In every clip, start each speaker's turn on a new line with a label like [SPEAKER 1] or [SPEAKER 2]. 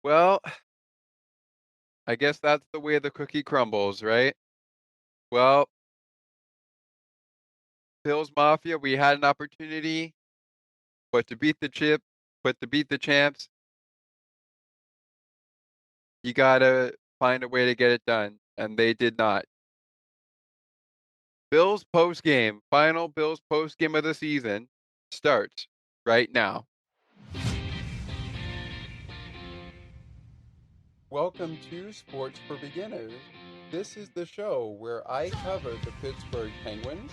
[SPEAKER 1] Well, I guess that's the way the cookie crumbles, right? Well, Bills Mafia, we had an opportunity, but to beat the champs, you gotta find a way to get it done, and they did not. Bills postgame, final Bills postgame of the season starts right now. Welcome to Sports for Beginners. This is the show where I cover the Pittsburgh Penguins,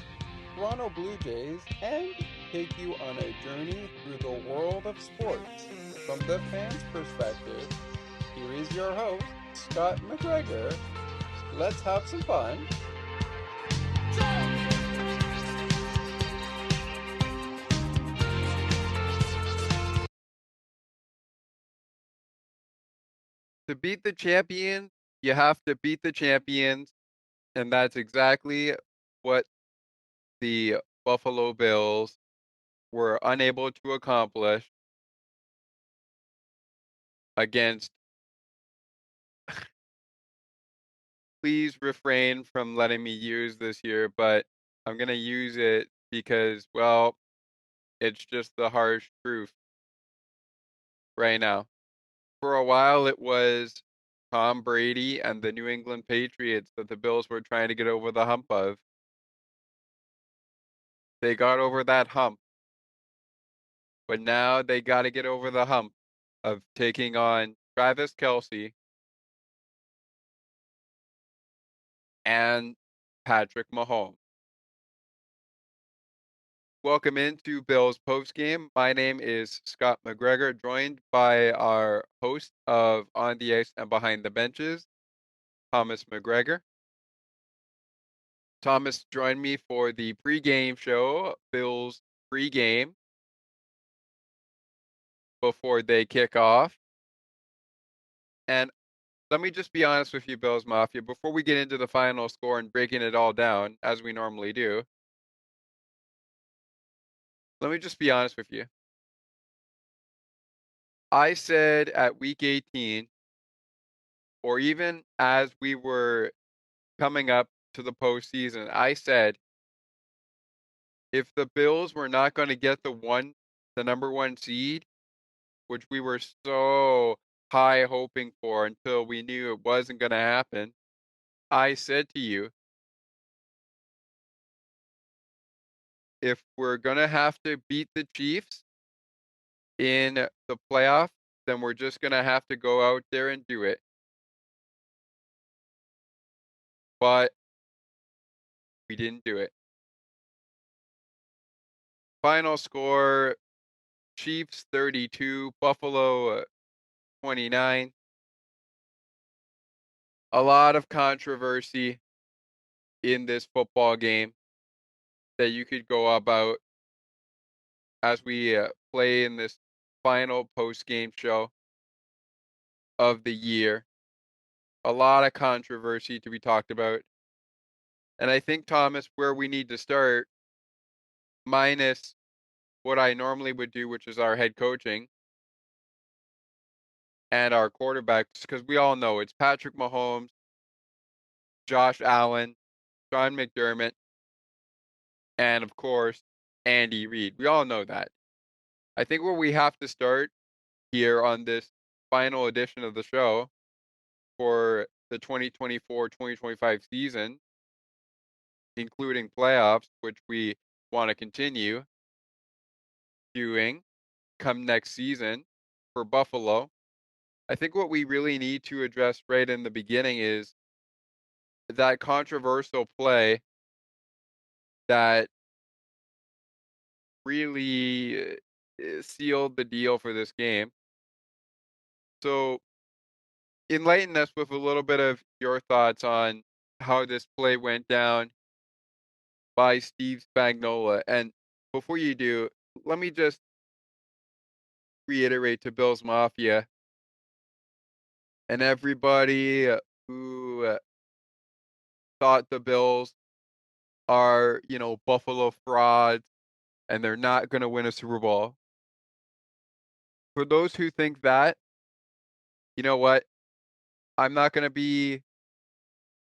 [SPEAKER 1] Toronto Blue Jays, and take you on a journey through the world of sports. From the fans' perspective, here is your host, Scott McGregor. Let's have some fun. To beat the champions, you have to beat the champions, and that's exactly what the Buffalo Bills were unable to accomplish against. Please refrain from letting me use this here, but I'm gonna use it because, well, it's just the harsh truth right now. For a while, it was Tom Brady and the New England Patriots that the Bills were trying to get over the hump of. They got over that hump, but now they got to get over the hump of taking on Travis Kelsey and Patrick Mahomes. Welcome into Bills postgame. My name is Scott McGregor, joined by our host of On the Ice and Behind the Benches, Thomas McGregor. Thomas joined me for the pregame show, Bills pregame, before they kick off. And let me just be honest with you, Bills Mafia, before we get into the final score and breaking it all down, as we normally do, let me just be honest with you. I said at week 18, or even as we were coming up to the postseason, I said if the Bills were not going to get the number one seed, which we were so high hoping for until we knew it wasn't going to happen, I said to you, if we're going to have to beat the Chiefs in the playoff, then we're just going to have to go out there and do it. But we didn't do it. Final score Chiefs 32, Buffalo 29. A lot of controversy in this football game that you could go about as we play in this final post-game show of the year. A lot of controversy to be talked about. And I think, Thomas, where we need to start, minus what I normally would do, which is our head coaching and our quarterbacks, because we all know it's Patrick Mahomes, Josh Allen, Sean McDermott, and of course, Andy Reid. We all know that. I think where we have to start here on this final edition of the show for the 2024-2025 season, including playoffs, which we want to continue doing come next season for Buffalo. I think what we really need to address right in the beginning is that controversial play that really sealed the deal for this game. So, enlighten us with a little bit of your thoughts on how this play went down by Steve Spagnuolo. And before you do, let me just reiterate to Bills Mafia and everybody who thought the Bills are, Buffalo frauds and they're not going to win a Super Bowl. For those who think that, You know what? I'm not gonna be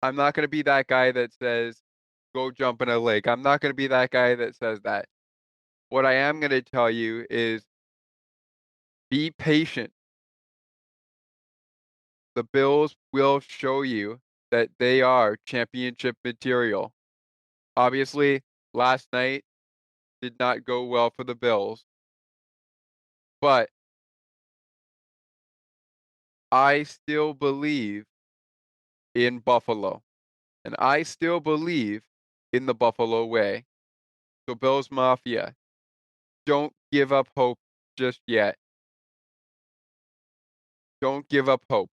[SPEAKER 1] I'm not gonna be that guy that says, "Go jump in a lake." I'm not gonna be that guy that says that. What I am gonna tell you is be patient. The Bills will show you that they are championship material. Obviously, last night did not go well for the Bills, but I still believe in Buffalo, and I still believe in the Buffalo way. So Bills Mafia, don't give up hope just yet. Don't give up hope.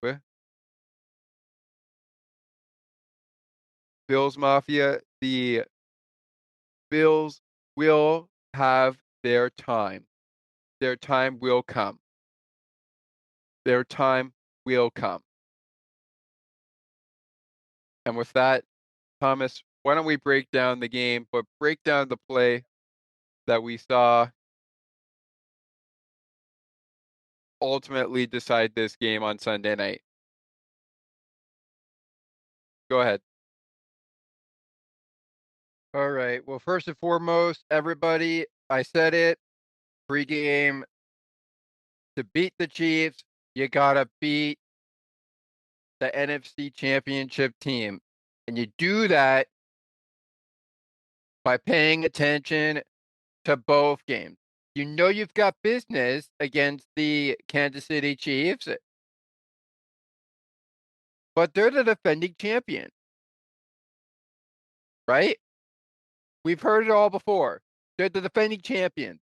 [SPEAKER 1] Bills Mafia, the Bills will have their time. Their time will come. Their time will come. And with that, Thomas, why don't we break down the game, but break down the play that we saw ultimately decide this game on Sunday night. Go ahead. All right. Well, first and foremost, everybody, I said it pregame to beat the Chiefs, you got to beat the NFC Championship team. And you do that by paying attention to both games. You know you've got business against the Kansas City Chiefs, but they're the defending champion, right? We've heard it all before. They're the defending champions.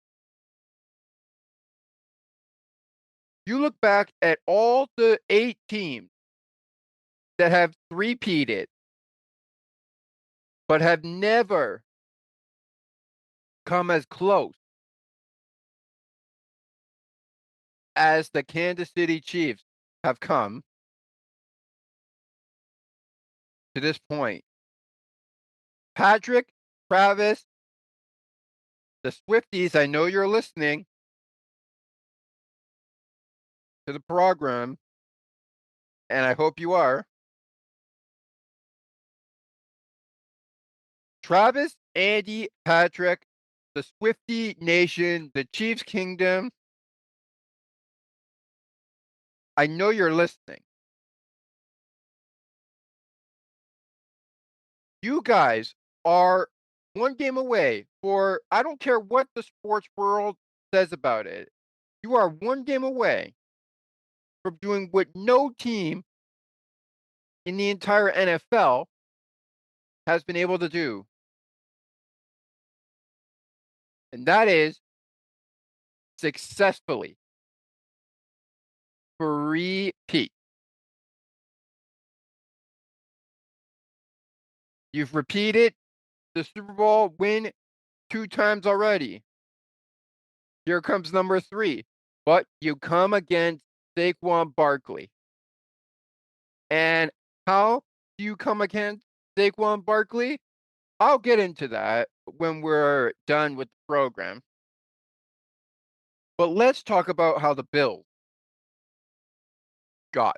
[SPEAKER 1] You look back at all the 8 teams that have three-peated, but have never come as close as the Kansas City Chiefs have come to this point. Patrick, Travis, the Swifties, I know you're listening to the program, and I hope you are. Travis, Andy, Patrick, the Swifty Nation, the Chiefs Kingdom, I know you're listening. You guys are one game away for, I don't care what the sports world says about it. You are one game away from doing what no team in the entire NFL has been able to do. And that is successfully repeat. You've repeated the Super Bowl win 2 times already. Here comes number 3. But you come against Saquon Barkley. And how do you come against Saquon Barkley? I'll get into that when we're done with the program. But let's talk about how the Bills got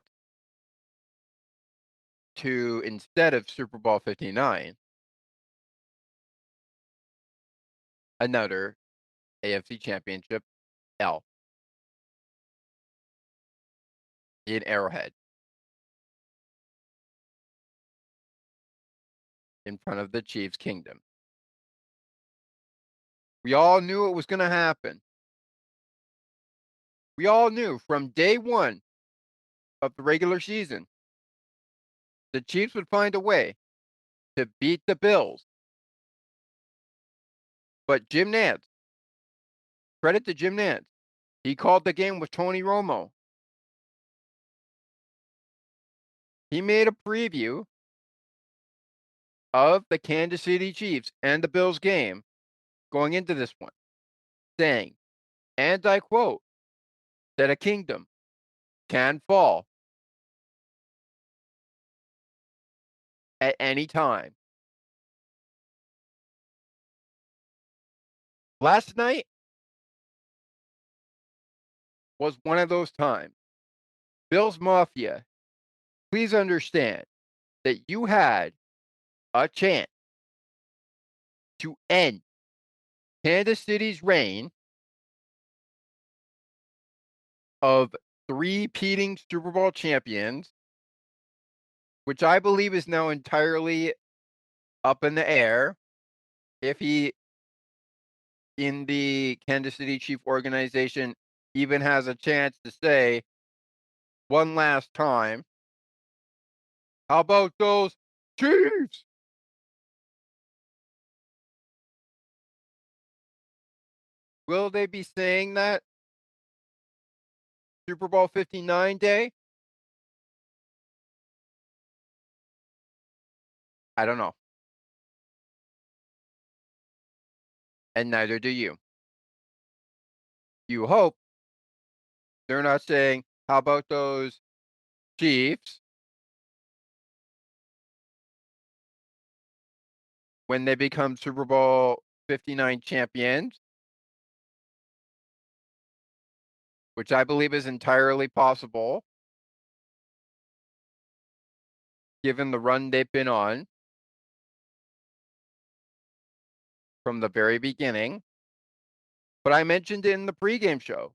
[SPEAKER 1] to, instead of Super Bowl 59, another AFC Championship L in Arrowhead in front of the Chiefs Kingdom. We all knew it was going to happen. We all knew from day one of the regular season the Chiefs would find a way to beat the Bills. But Jim Nantz, credit to Jim Nantz, he called the game with Tony Romo. He made a preview of the Kansas City Chiefs and the Bills game going into this one, saying, and I quote, that a kingdom can fall at any time. Last night was one of those times. Bills Mafia, please understand that you had a chance to end Kansas City's reign of three-peating Super Bowl champions, which I believe is now entirely up in the air if he, in the Kansas City Chief organization, even has a chance to say one last time, how about those Chiefs? Will they be saying that Super Bowl 59 day? I don't know. And neither do you. You hope they're not saying, how about those Chiefs when they become Super Bowl 59 champions, which I believe is entirely possible given the run they've been on from the very beginning. But I mentioned it in the pregame show.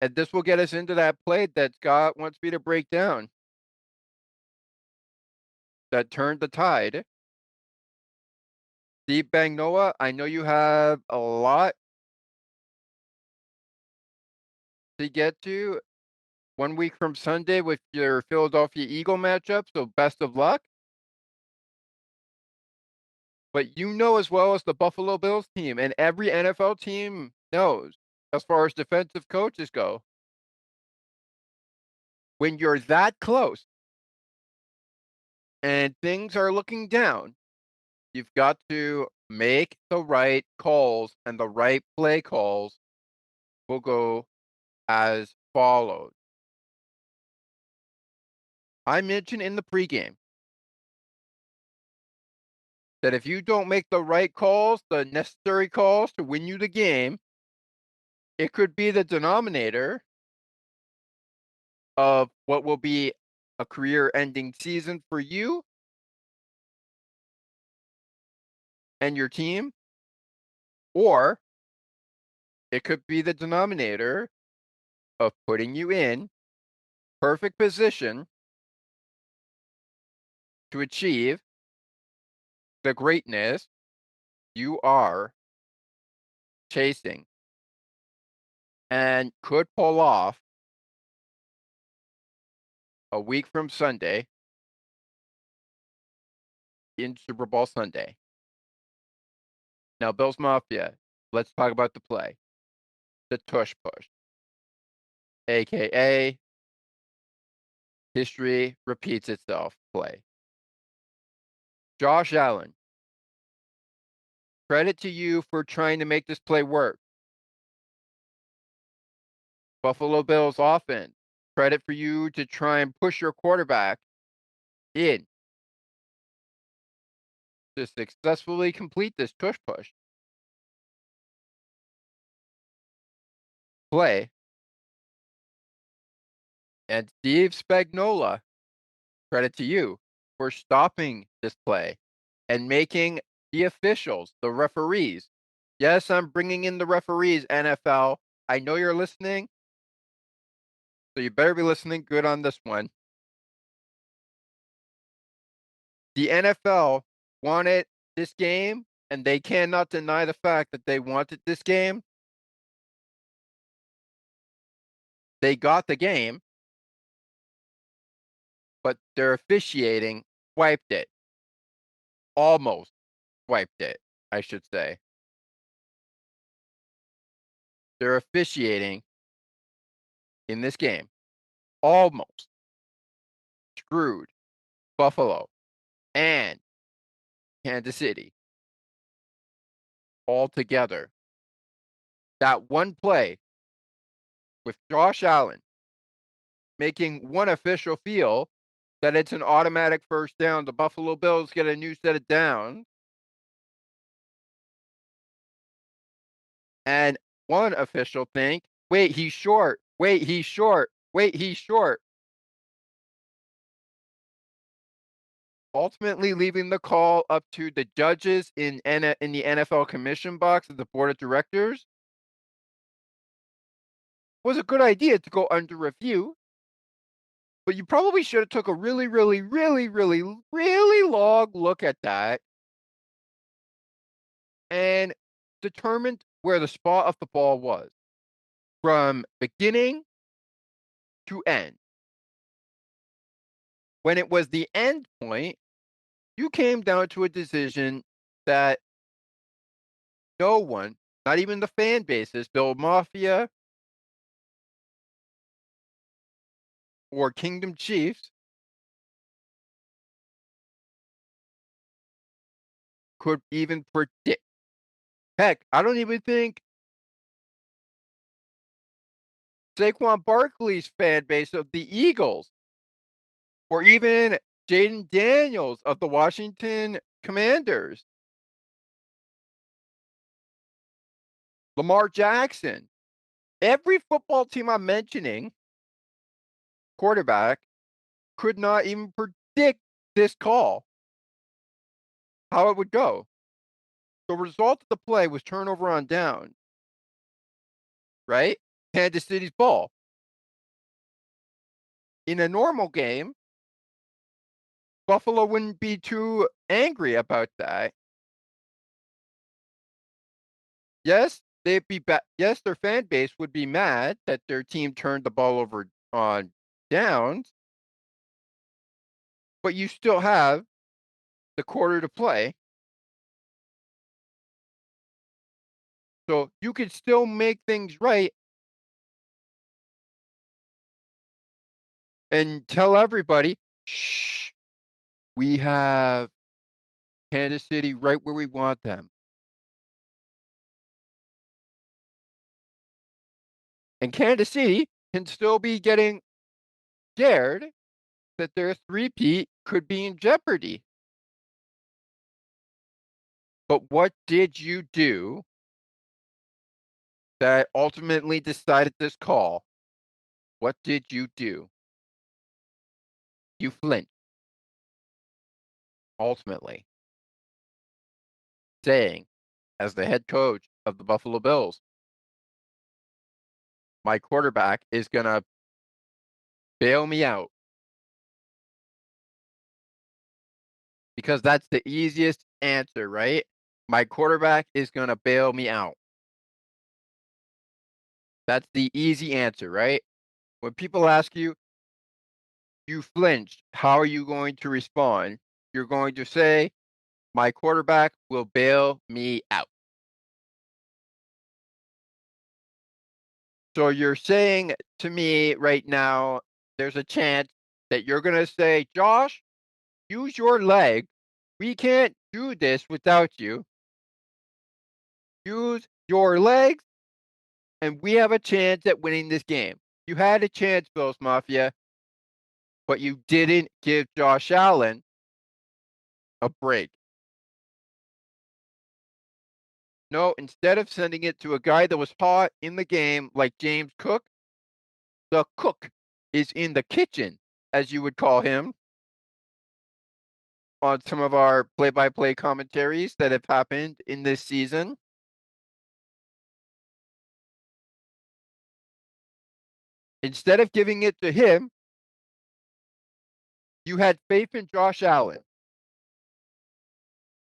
[SPEAKER 1] And this will get us into that play that Scott wants me to break down that turned the tide. Steve Bangnoa, I know you have a lot to get to 1 week from Sunday with your Philadelphia Eagle matchup, so best of luck. But you know as well as the Buffalo Bills team and every NFL team knows, as far as defensive coaches go, when you're that close and things are looking down, you've got to make the right calls, and the right play calls will go as follows. I mentioned in the pregame that if you don't make the right calls, the necessary calls to win you the game, it could be the denominator of what will be a career-ending season for you and your team, or it could be the denominator of putting you in perfect position to achieve the greatness you are chasing and could pull off a week from Sunday in Super Bowl Sunday. Now, Bills Mafia, let's talk about the play. The tush push, aka history repeats itself play. Josh Allen, credit to you for trying to make this play work. Buffalo Bills offense, credit for you to try and push your quarterback in to successfully complete this tush push play. And Steve Spagnuolo, credit to you for stopping this play and making the officials, the referees. Yes, I'm bringing in the referees, NFL. I know you're listening, so you better be listening good on this one. The NFL wanted this game, and they cannot deny the fact that they wanted this game. They got the game, but their officiating wiped it. Almost wiped it, I should say. Their officiating in this game almost screwed Buffalo and Kansas City all together. That one play with Josh Allen making one official feel that it's an automatic first down. The Buffalo Bills get a new set of downs. And one official think, wait, he's short. Wait, he's short. Wait, he's short. Ultimately leaving the call up to the judges in the NFL commission box of the board of directors was a good idea to go under review, but you probably should have took a really, really, really, really, really long look at that and determined where the spot of the ball was from beginning to end. When it was the end point, you came down to a decision that no one, not even the fan bases, Bill Mafia or Kingdom Chiefs, could even predict. Heck, I don't even think Saquon Barkley's fan base of the Eagles or even Jaden Daniels of the Washington Commanders, Lamar Jackson, every football team I'm mentioning, quarterback, could not even predict this call, how it would go. The result of the play was turnover on down, right? Kansas City's ball. In a normal game, Buffalo wouldn't be too angry about that. Yes, they'd be yes, their fan base would be mad that their team turned the ball over on downs, but you still have the quarter to play. So you could still make things right and tell everybody, shh, we have Kansas City right where we want them. And Kansas City can still be getting scared that their three-peat could be in jeopardy. But what did you do that ultimately decided this call? What did you do? You flinched, ultimately, saying, as the head coach of the Buffalo Bills, my quarterback is going to bail me out. Because that's the easiest answer, right? My quarterback is going to bail me out. That's the easy answer, right? When people ask you, you flinched, how are you going to respond? You're going to say, my quarterback will bail me out. So you're saying to me right now, there's a chance that you're going to say, Josh, use your leg. We can't do this without you. Use your legs, and we have a chance at winning this game. You had a chance, Bills Mafia, but you didn't give Josh Allen a break. No, instead of sending it to a guy that was hot in the game like James Cook, the cook is in the kitchen, as you would call him, on some of our play-by-play commentaries that have happened in this season. Instead of giving it to him, you had faith in Josh Allen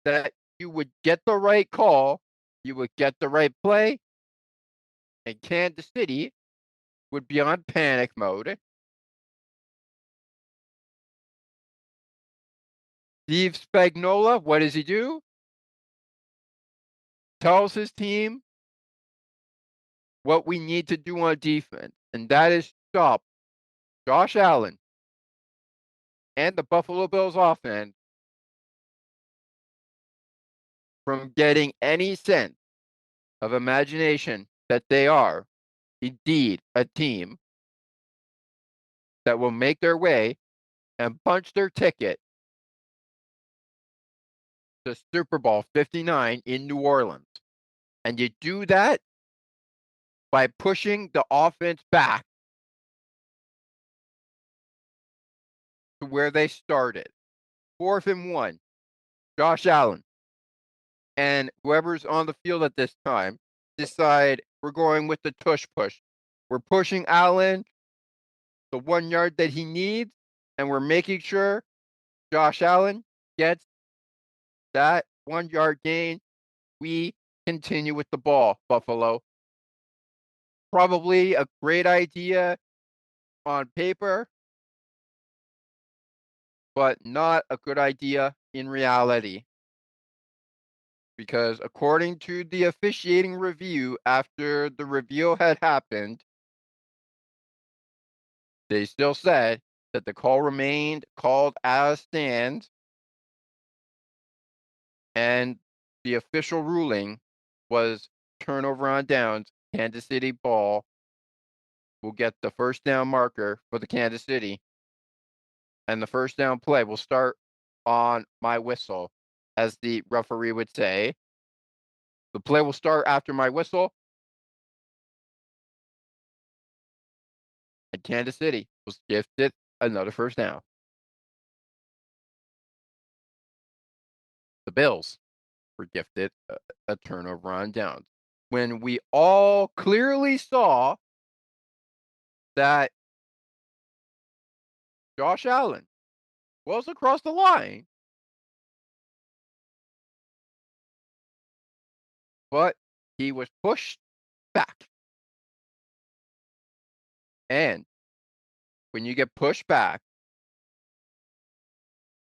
[SPEAKER 1] that you would get the right call, you would get the right play, and Kansas City would be on panic mode. Steve Spagnuolo, what does he do? Tells his team what we need to do on defense, and that is stop Josh Allen and the Buffalo Bills offense from getting any sense of imagination that they are indeed a team that will make their way and punch their ticket to Super Bowl 59 in New Orleans. And you do that by pushing the offense back to where they started. 4th and 1. Josh Allen and whoever's on the field at this time decide we're going with the tush push. We're pushing Allen the 1 yard that he needs, and we're making sure Josh Allen gets that 1 yard gain. We continue with the ball, Buffalo. Probably a great idea on paper, but not a good idea in reality. Because according to the officiating review, after the review had happened, they still said that the call remained called as stands, and the official ruling was turnover on downs. Kansas City ball will get the first down marker for the Kansas City, and the first down play will start on my whistle, as the referee would say. The play will start after my whistle, and Kansas City was gifted another first down. The Bills were gifted a turnover on downs. When we all clearly saw that Josh Allen was across the line, but he was pushed back. And when you get pushed back,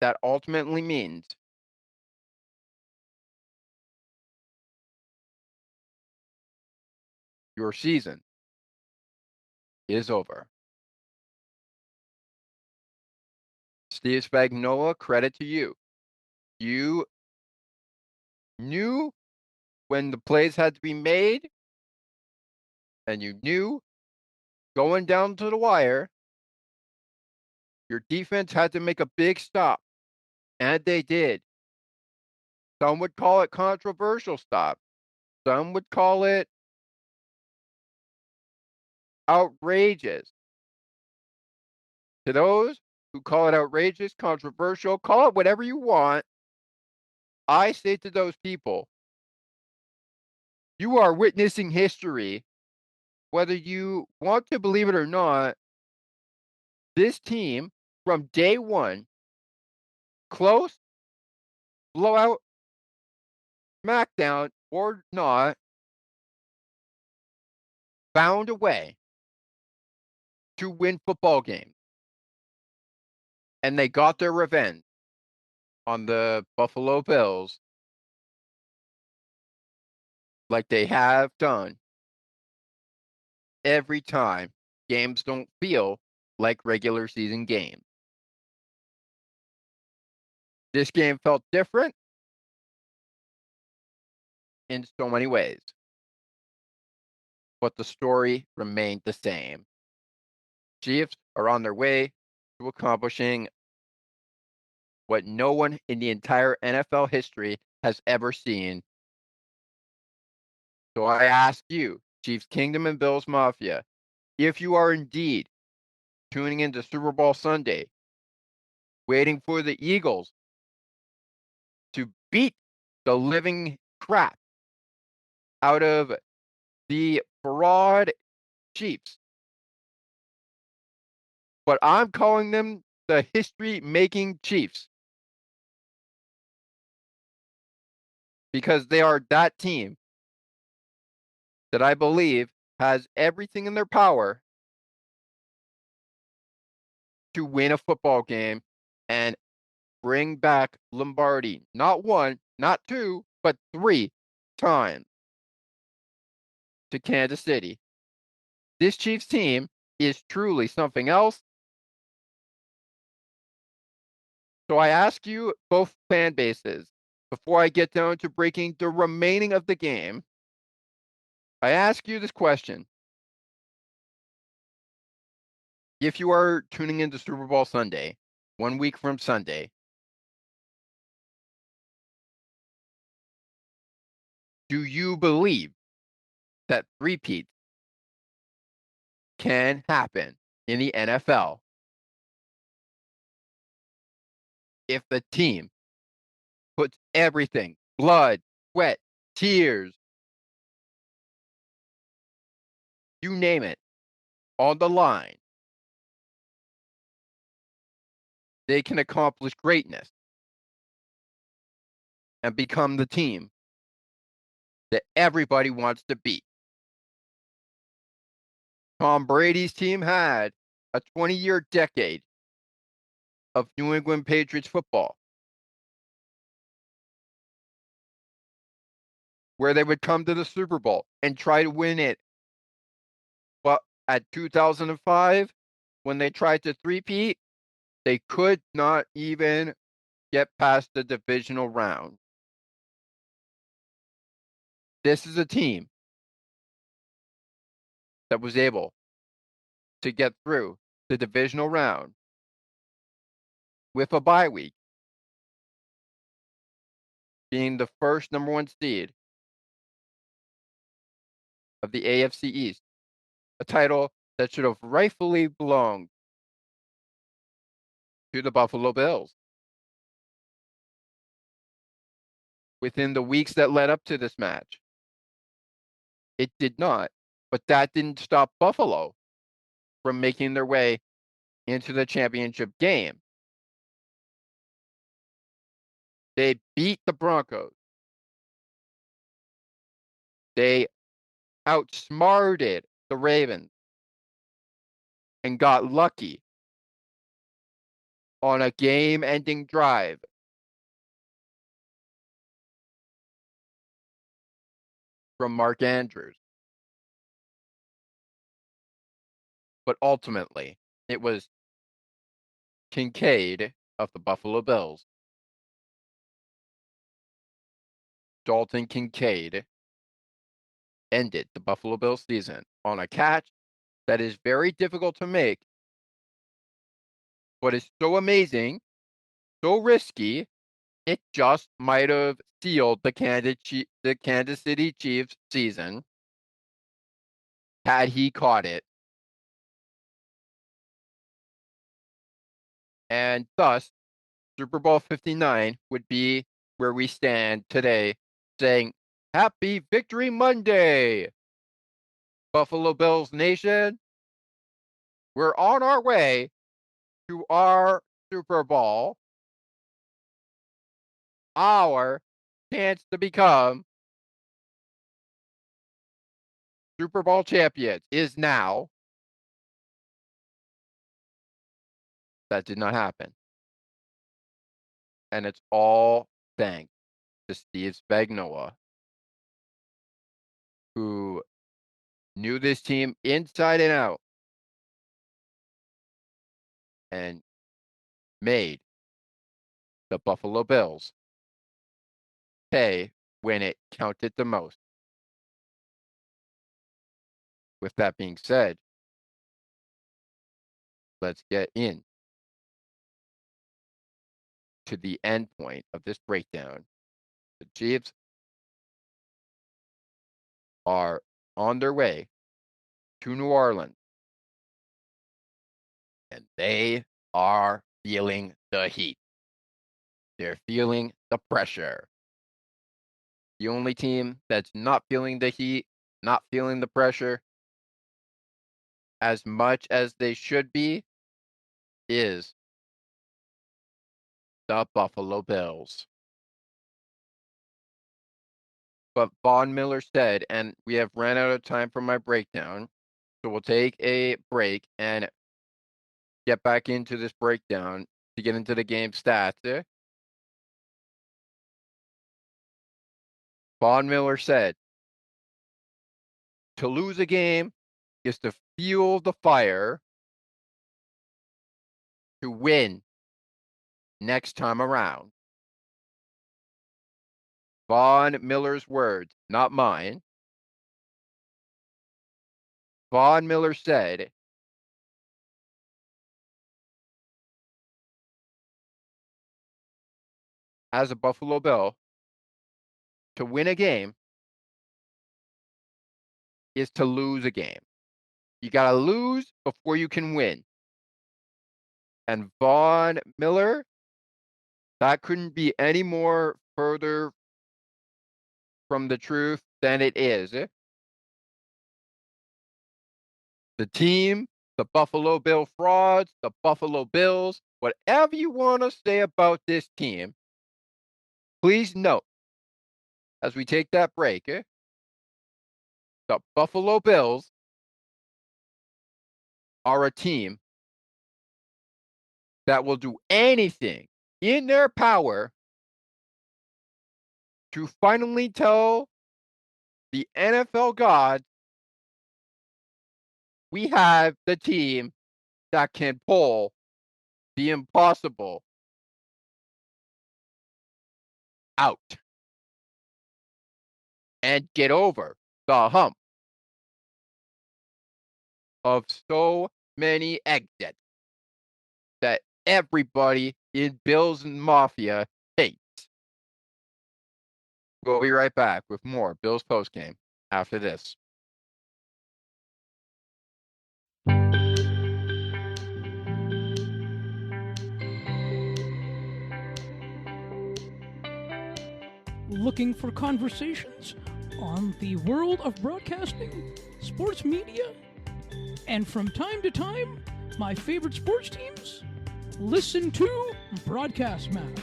[SPEAKER 1] that ultimately means your season is over. Steve Spagnuolo, credit to you. You knew when the plays had to be made, and you knew going down to the wire, your defense had to make a big stop, and they did. Some would call it controversial stop. Some would call it outrageous. To those who call it outrageous, controversial, call it whatever you want. I say to those people, you are witnessing history. Whether you want to believe it or not, this team from day one, close, blowout, smackdown, or not, found a way to win football games. And they got their revenge on the Buffalo Bills like they have done every time games don't feel like regular season games. This game felt different in so many ways, but the story remained the same. Chiefs are on their way to accomplishing what no one in the entire NFL history has ever seen. So I ask you, Chiefs Kingdom and Bills Mafia, if you are indeed tuning into Super Bowl Sunday, waiting for the Eagles to beat the living crap out of the fraud Chiefs, but I'm calling them the history-making Chiefs because they are that team that I believe has everything in their power to win a football game and bring back Lombardi. Not one, not two, but 3 times to Kansas City. This Chiefs team is truly something else. So I ask you, both fan bases, before I get down to breaking the remaining of the game, I ask you this question. If you are tuning into Super Bowl Sunday, 1 week from Sunday, do you believe that repeats can happen in the NFL? if the team puts everything, blood, sweat, tears, you name it, on the line, they can accomplish greatness and become the team that everybody wants to beat. Tom Brady's team had a 20-year decade of New England Patriots football where they would come to the Super Bowl and try to win it. But at 2005, when they tried to three-peat, they could not even get past the divisional round. This is a team that was able to get through the divisional round with a bye week, being the first number one seed of the AFC East, a title that should have rightfully belonged to the Buffalo Bills. Within the weeks that led up to this match, it did not, but that didn't stop Buffalo from making their way into the championship game. They beat the Broncos. They outsmarted the Ravens and got lucky on a game-ending drive from Mark Andrews. But ultimately, it was Kincaid of the Buffalo Bills, Dalton Kincaid, ended the Buffalo Bills season on a catch that is very difficult to make, but is so amazing, so risky, it just might have sealed the Kansas City Chiefs season had he caught it. And thus, Super Bowl 59 would be where we stand today, saying, Happy Victory Monday, Buffalo Bills Nation. We're on our way to our Super Bowl, our chance to become Super Bowl champions is now. That did not happen. And it's all thanks to Steve Spagnuolo, who knew this team inside and out and made the Buffalo Bills pay when it counted the most. With that being said, let's get in to the end point of this breakdown. The Chiefs are on their way to New Orleans, and they are feeling the heat. They're feeling the pressure. The only team that's not feeling the heat, not feeling the pressure as much as they should be is the Buffalo Bills. But Von Miller said, and we have ran out of time for my breakdown, so we'll take a break and get back into this breakdown to get into the game stats. Von Miller said, to lose a game is to fuel the fire to win next time around. Von Miller's words, not mine. Von Miller said, as a Buffalo Bill, to win a game is to lose a game. You got to lose before you can win. And Von Miller That couldn't be any more further from the truth than it is. The team, the Buffalo Bill frauds, the Buffalo Bills, whatever you want to say about this team, please note as we take that break, the Buffalo Bills are a team that will do anything in their power to finally tell the NFL gods we have the team that can pull the impossible out and get over the hump of so many exits that everybody in Bills and Mafia hates. We'll be right back with more Bills postgame after this.
[SPEAKER 2] Looking for conversations on the world of broadcasting, sports media, and from time to time, my favorite sports teams? Listen to Broadcast Map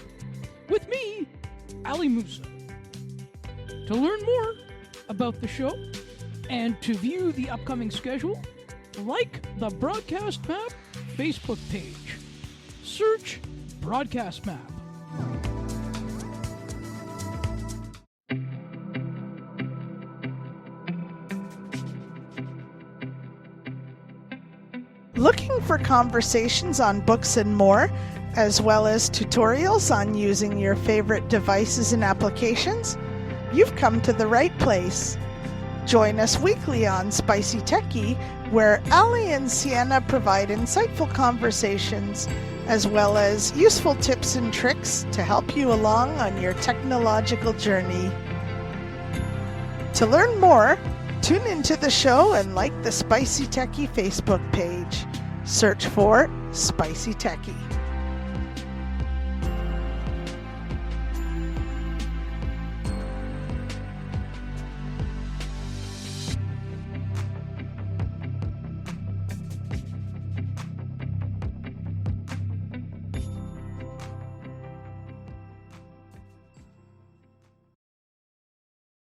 [SPEAKER 2] with me, Ali Musa. To learn more about the show and to view the upcoming schedule, like the Broadcast Map Facebook page. Search Broadcast Map.
[SPEAKER 3] Looking for conversations on books and more, as well as tutorials on using your favorite devices and applications? You've come to the right place. Join us weekly on Spicy Techie, where Ali and Sienna provide insightful conversations, as well as useful tips and tricks to help you along on your technological journey. To learn more, tune into the show and like the Spicy Techie Facebook page. Search for Spicy Techie.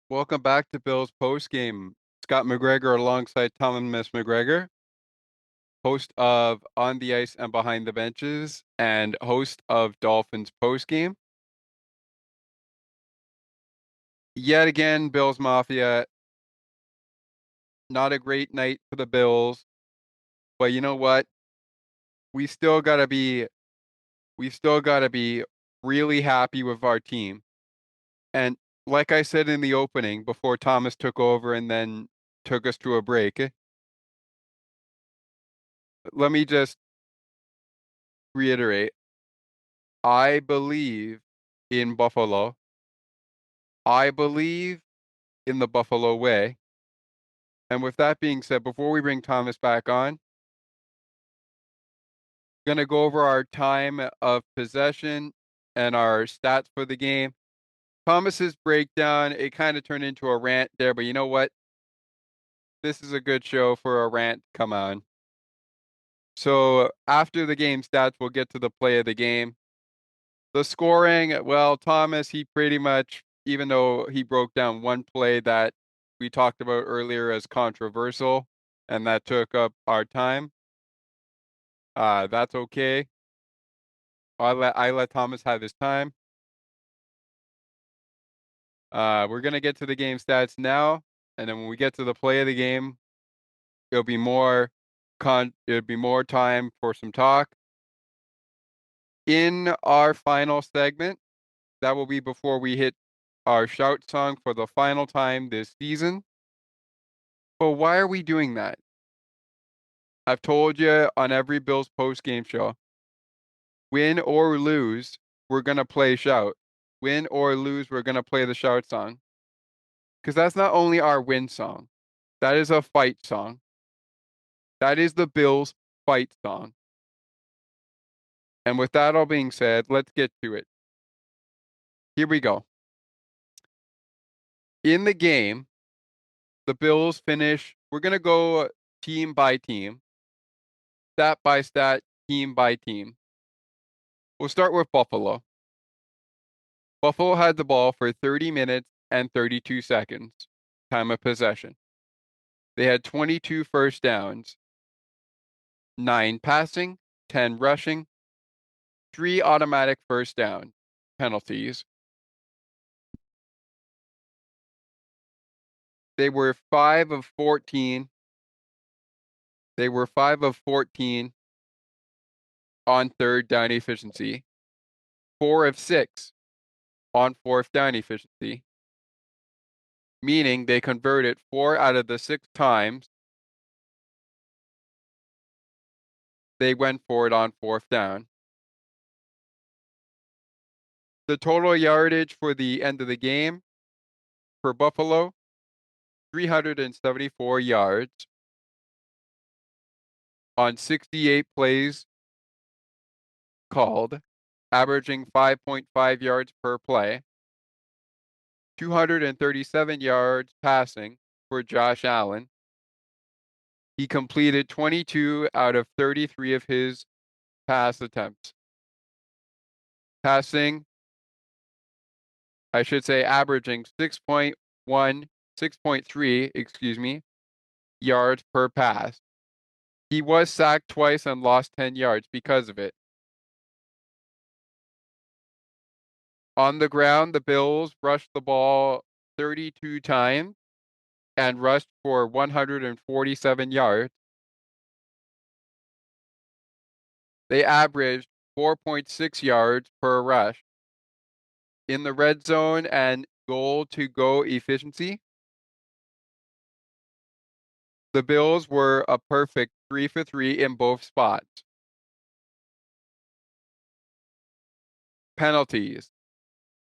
[SPEAKER 1] Welcome back to Bills postgame. Scott McGregor alongside Thomas McGregor, host of On the Ice and Behind the Benches, and host of Dolphins postgame. Yet again, Bills Mafia. Not a great night for the Bills, but you know what? We still gotta be really happy with our team. And like I said in the opening, before Thomas took over and then took us to a break, let me just reiterate. I believe in Buffalo. I believe in the Buffalo way. And with that being said, before we bring Thomas back on, going to go over our time of possession and our stats for the game. Thomas's breakdown, it kind of turned into a rant there, but you know what? This is a good show for a rant. Come on. So after the game stats, we'll get to the play of the game. The scoring, well, Thomas, he pretty much, even though he broke down one play that we talked about earlier as controversial, and that took up our time, that's okay. I let Thomas have his time. We're gonna get to the game stats now, and then when we get to the play of the game, it'll be more time for some talk. In our final segment, that will be before we hit our shout song for the final time this season. But why are we doing that? I've told you on every Bills post-game show, win or lose, we're going to play shout. Win or lose, we're going to play the shout song. Because that's not only our win song. That is a fight song. That is the Bills fight song. And with that all being said, let's get to it. Here we go. In the game, the Bills finish. We're going to go team by team, stat by stat, team by team. We'll start with Buffalo. Buffalo had the ball for 30 minutes and 32 seconds, time of possession. They had 22 first downs, 9 passing, 10 rushing, 3 automatic first down penalties. They were 5 of 14. They were 5 of 14 on third down efficiency, 4 of 6 on fourth down efficiency, meaning they converted 4 out of the 6 times they went for it on fourth down. The total yardage for the end of the game for Buffalo, 374 yards on 68 plays called, averaging 5.5 yards per play, 237 yards passing for Josh Allen. He completed 22 out of 33 of his pass attempts. Passing, I should say, averaging 6.3, yards per pass. He was sacked twice and lost 10 yards because of it. On the ground, the Bills rushed the ball 32 times and rushed for 147 yards. They averaged 4.6 yards per rush. In the red zone and goal to go efficiency, the Bills were a perfect 3 for 3 in both spots. Penalties.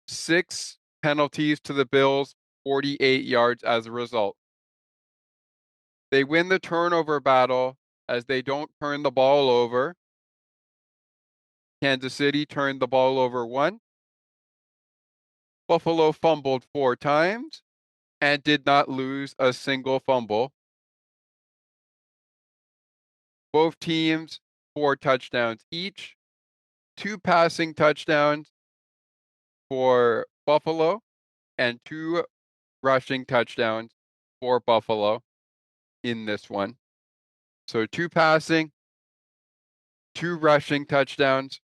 [SPEAKER 1] 6 penalties to the Bills, 48 yards as a result. They win the turnover battle as they don't turn the ball over. Kansas City turned the ball over 1. Buffalo fumbled 4 times and did not lose a single fumble. Both teams 4 touchdowns each, 2 passing touchdowns for Buffalo and 2 rushing touchdowns for Buffalo in this one. So 2 passing, 2 rushing touchdowns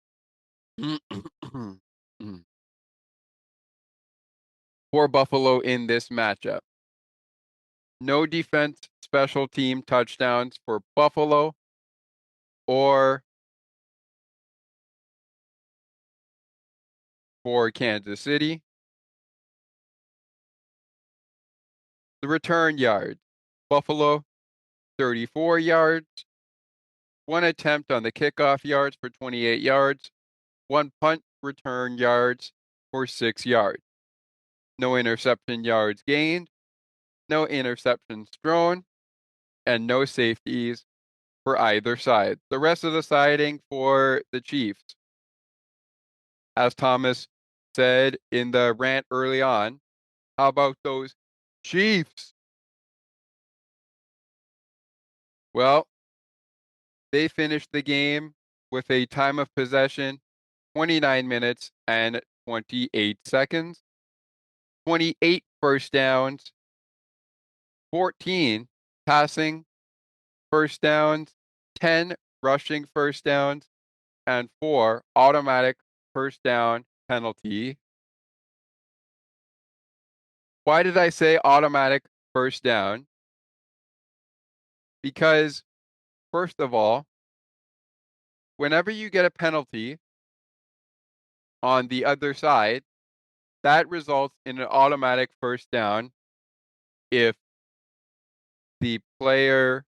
[SPEAKER 1] for Buffalo in this matchup. No defense special team touchdowns for Buffalo or for Kansas City. The return yards. Buffalo, 34 yards. 1 attempt on the kickoff yards for 28 yards. 1 punt return yards for 6 yards. No interception yards gained. No interceptions thrown. And no safeties for either side. The rest of the siding for the Chiefs. As Thomas said in the rant early on, how about those Chiefs? Well, they finished the game with a time of possession 29 minutes and 28 seconds, 28 first downs, 14 passing first downs, 10 rushing first downs, and 4 automatic first down penalty. Why did I say automatic first down? Because, first of all, whenever you get a penalty on the other side, that results in an automatic first down if the player,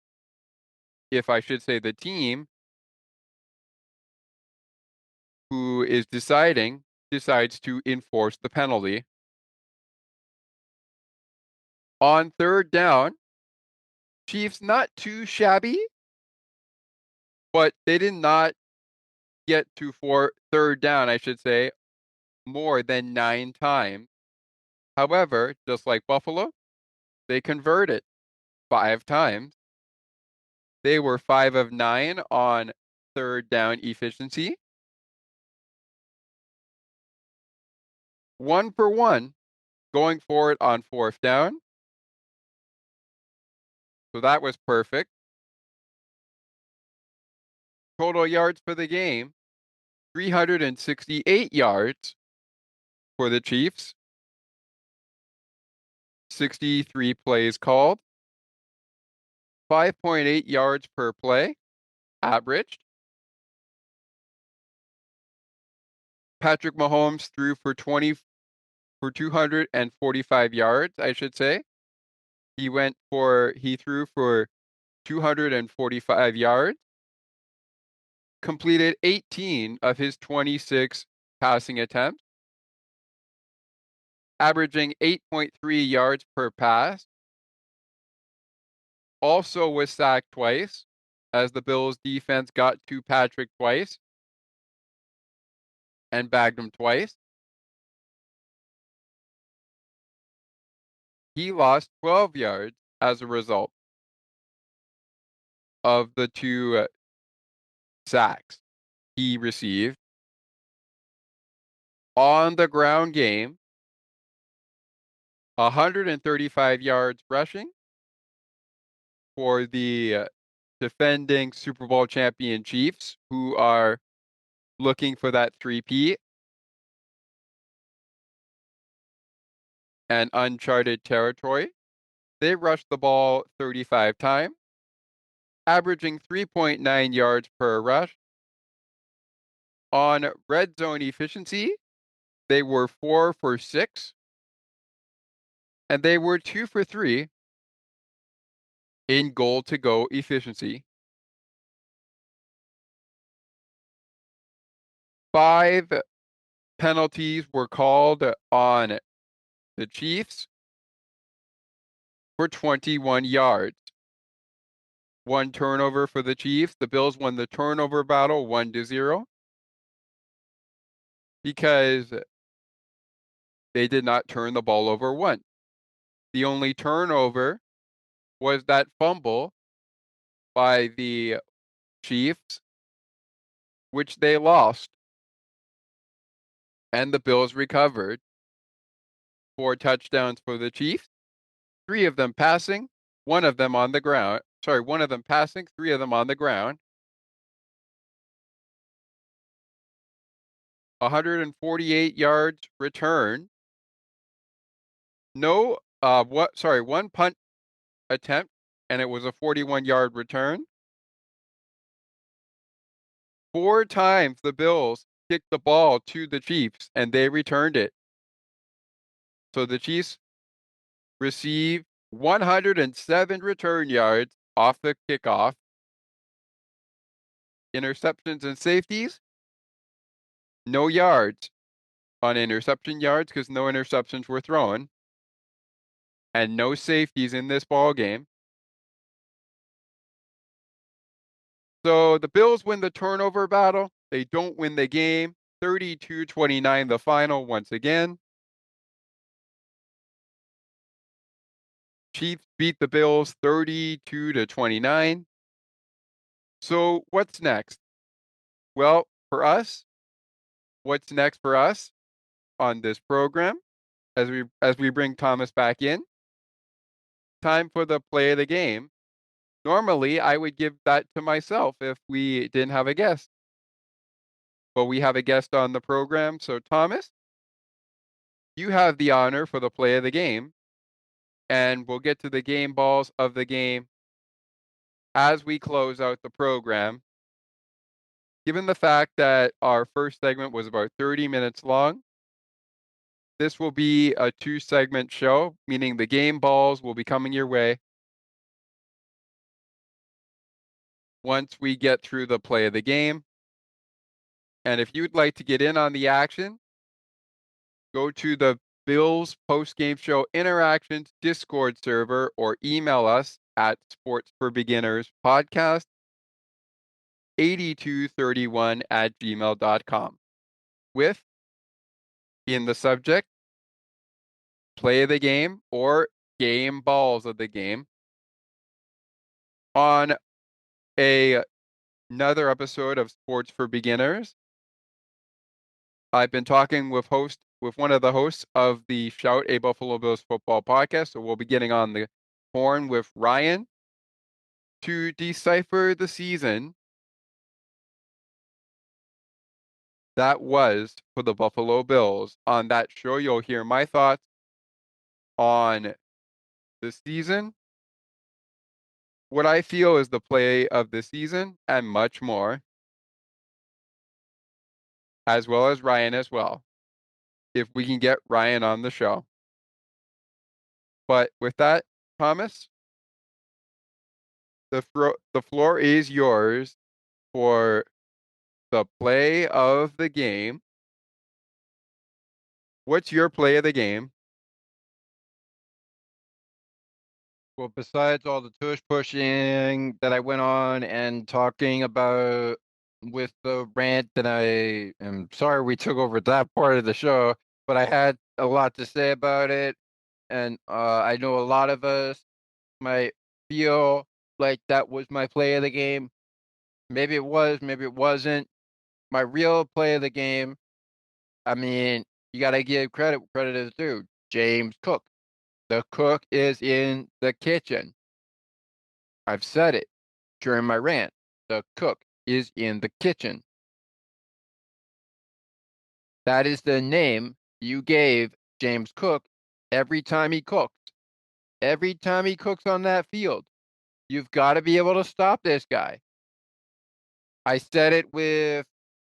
[SPEAKER 1] if I should say the team who is deciding decides to enforce the penalty. On third down, Chiefs not too shabby, but they did not get to third down, I should say, more than 9 times. However, just like Buffalo, they converted 5 times. They were 5 of 9 on third down efficiency. 1 for 1 going for it on fourth down. So that was perfect. Total yards for the game, 368 yards for the Chiefs. 63 plays called. 5.8 yards per play, averaged. Patrick Mahomes threw for 245 yards, I should say. He threw for 245 yards, completed 18 of his 26 passing attempts, averaging 8.3 yards per pass. Also was sacked twice, as the Bills defense got to Patrick twice and bagged him twice. He lost 12 yards as a result of the 2 sacks he received. On the ground game, 135 yards rushing for the defending Super Bowl champion Chiefs, who are looking for that three-peat and uncharted territory. They rushed the ball 35 times, averaging 3.9 yards per rush. On red zone efficiency, they were 4 for 6, and they were 2 for 3 in goal-to-go efficiency. 5 penalties were called on the Chiefs for 21 yards. 1 turnover for the Chiefs. The Bills won the turnover battle 1-0 because they did not turn the ball over once. The only turnover was that fumble by the Chiefs, which they lost, and the Bills recovered. 4 touchdowns for the Chiefs, 3 of them passing, 1 of them on the ground. 1 of them passing, 3 of them on the ground. 148 yards return. One punt attempt, and it was a 41-yard return. 4 times the Bills kicked the ball to the Chiefs, and they returned it. So the Chiefs received 107 return yards off the kickoff. Interceptions and safeties, no yards on interception yards because no interceptions were thrown, and no safeties in this ball game. So the Bills win the turnover battle. They don't win the game. 32-29 the final once again. Chiefs beat the Bills 32-29. So what's next? Well, for us, what's next for us on this program as we bring Thomas back in? Time for the play of the game. Normally, I would give that to myself if we didn't have a guest. But we have a guest on the program. So, Thomas, you have the honor for the play of the game. And we'll get to the game balls of the game as we close out the program. Given the fact that our first segment was about 30 minutes long, this will be a 2-segment show, meaning the game balls will be coming your way once we get through the play of the game. And if you'd like to get in on the action, go to the Bills post-game show interactions Discord server or email us at sportsforbeginnerspodcast8231@gmail.com with in the subject, play of the game, or game balls of the game on another episode of Sports for Beginners. I've been talking with one of the hosts of the Shout a Buffalo Bills Football podcast, so we'll be getting on the horn with Ryan to decipher the season that was for the Buffalo Bills. On that show, you'll hear my thoughts on the season, what I feel is the play of the season, and much more, as well as Ryan as well, if we can get Ryan on the show. But with that, Thomas, the floor is yours for the play of the game. What's your play of the game?
[SPEAKER 4] Well, besides all the tush pushing that I went on and talking about with the rant that I am sorry we took over that part of the show, but I had a lot to say about it. And I know a lot of us might feel like that was my play of the game. Maybe it was, maybe it wasn't. My real play of the game, I mean, you got to give credit where credit is due. James Cook. The cook is in the kitchen. I've said it during my rant. The cook is in the kitchen. That is the name you gave James Cook every time he cooks. Every time he cooks on that field, you've got to be able to stop this guy. I said it with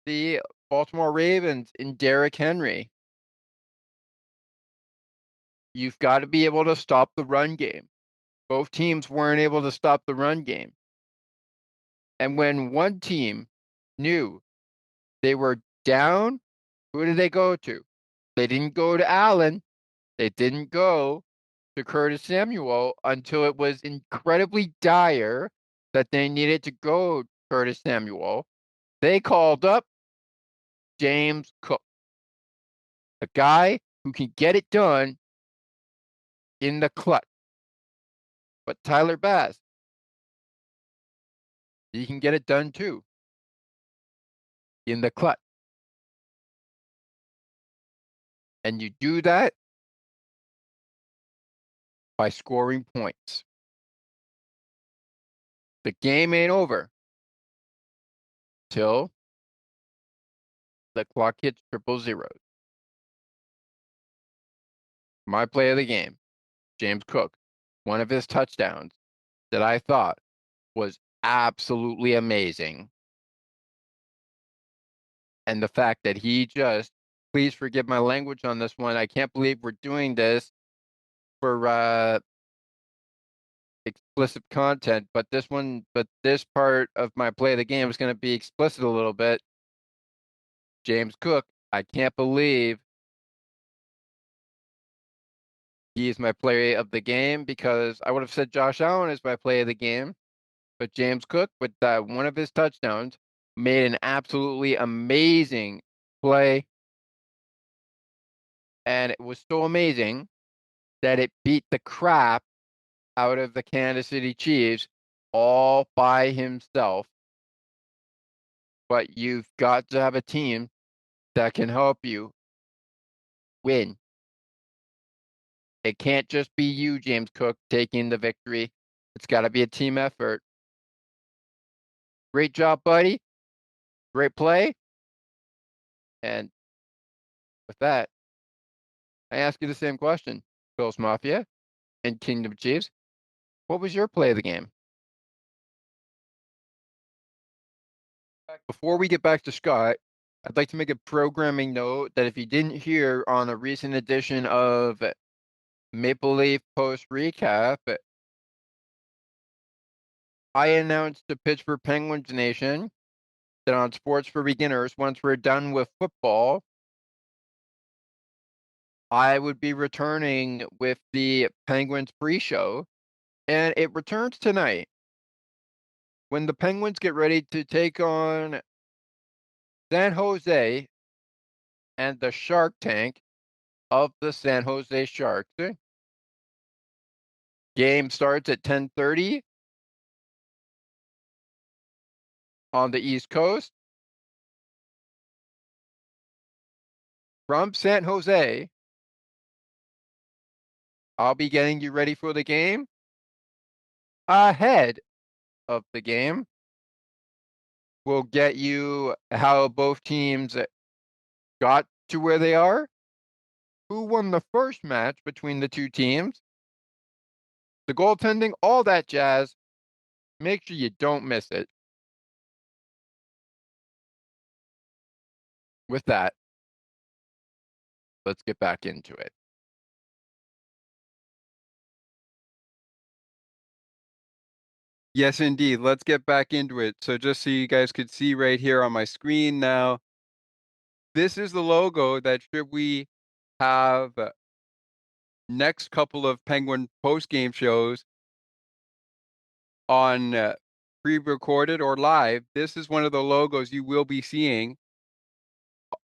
[SPEAKER 4] the Baltimore Ravens and Derrick Henry. You've got to be able to stop the run game. Both teams weren't able to stop the run game. And when one team knew they were down, who did they go to? They didn't go to Allen. They didn't go to Curtis Samuel until it was incredibly dire that they needed to go Curtis Samuel. They called up James Cook, a guy who can get it done in the clutch. But Tyler Bass, he can get it done too in the clutch. And you do that by scoring points. The game ain't over till the clock hits 000. My play of the game, James Cook, one of his touchdowns that I thought was absolutely amazing. And the fact that he just, please forgive my language on this one. I can't believe we're doing this for explicit content, but this part of my play of the game is going to be explicit a little bit. James Cook, I can't believe he is my play of the game, because I would have said Josh Allen is my play of the game, but James Cook, with one of his touchdowns, made an absolutely amazing play. And it was so amazing that it beat the crap out of the Kansas City Chiefs all by himself. But you've got to have a team that can help you win. It can't just be you, James Cook, taking the victory. It's got to be a team effort. Great job, buddy. Great play. And with that, I ask you the same question, Bills Mafia and Kingdom Chiefs. What was your play of the game? Before we get back to Scott, I'd like to make a programming note that if you didn't hear on a recent edition of Maple Leaf Post Recap, I announced to Pittsburgh Penguins Nation that on Sports for Beginners, once we're done with football, I would be returning with the Penguins pre-show, and it returns tonight. When the Penguins get ready to take on San Jose and the Shark Tank of the San Jose Sharks. Game starts at 10:30 on the East Coast. From San Jose, I'll be getting you ready for the game. Ahead of the game, we'll get you how both teams got to where they are, who won the first match between the two teams, the goaltending, all that jazz. Make sure you don't miss it. With that, let's get back into it.
[SPEAKER 1] Yes, indeed. Let's get back into it. So just so you guys could see right here on my screen now, this is the logo that should we have next couple of Penguin post-game shows on pre-recorded or live. This is one of the logos you will be seeing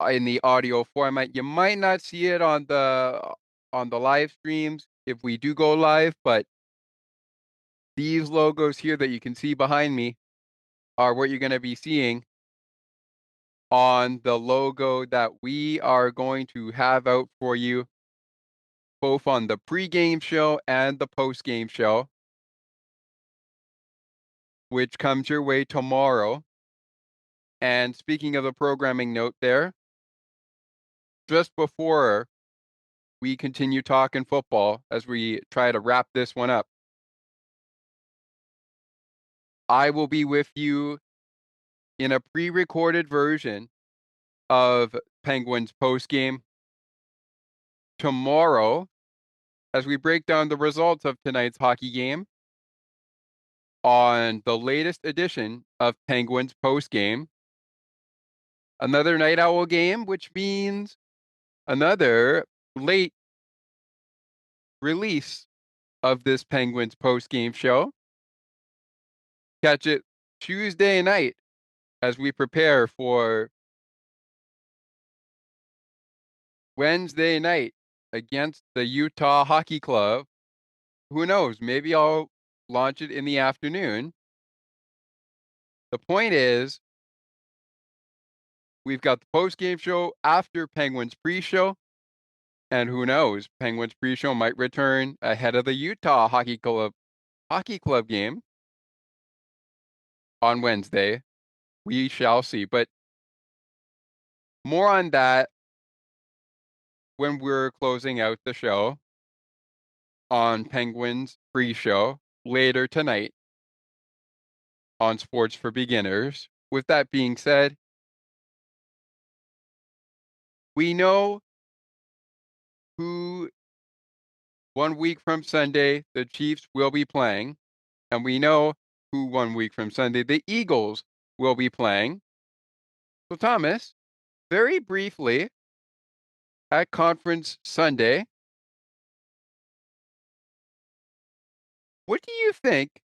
[SPEAKER 1] in the audio format. You might not see it on the live streams if we do go live, but these logos here that you can see behind me are what you're going to be seeing on the logo that we are going to have out for you, both on the pre-game show and the post-game show, which comes your way tomorrow. And speaking of the programming note there, just before we continue talking football as we try to wrap this one up, I will be with you in a pre-recorded version of Penguins post-game tomorrow as we break down the results of tonight's hockey game on the latest edition of Penguins post-game. Another Night Owl game, which means another late release of this Penguins post-game show. Catch it Tuesday night as we prepare for Wednesday night against the Utah Hockey Club. Who knows? Maybe I'll launch it in the afternoon. The point is, we've got the post-game show after Penguins pre-show. And who knows? Penguins pre-show might return ahead of the Utah Hockey Club game on Wednesday. We shall see. But more on that when we're closing out the show on Penguins pre-show later tonight on Sports for Beginners. With that being said, we know who 1 week from Sunday the Chiefs will be playing, and we know who 1 week from Sunday the Eagles will be playing. So Thomas, very briefly, at Conference Sunday, what do you think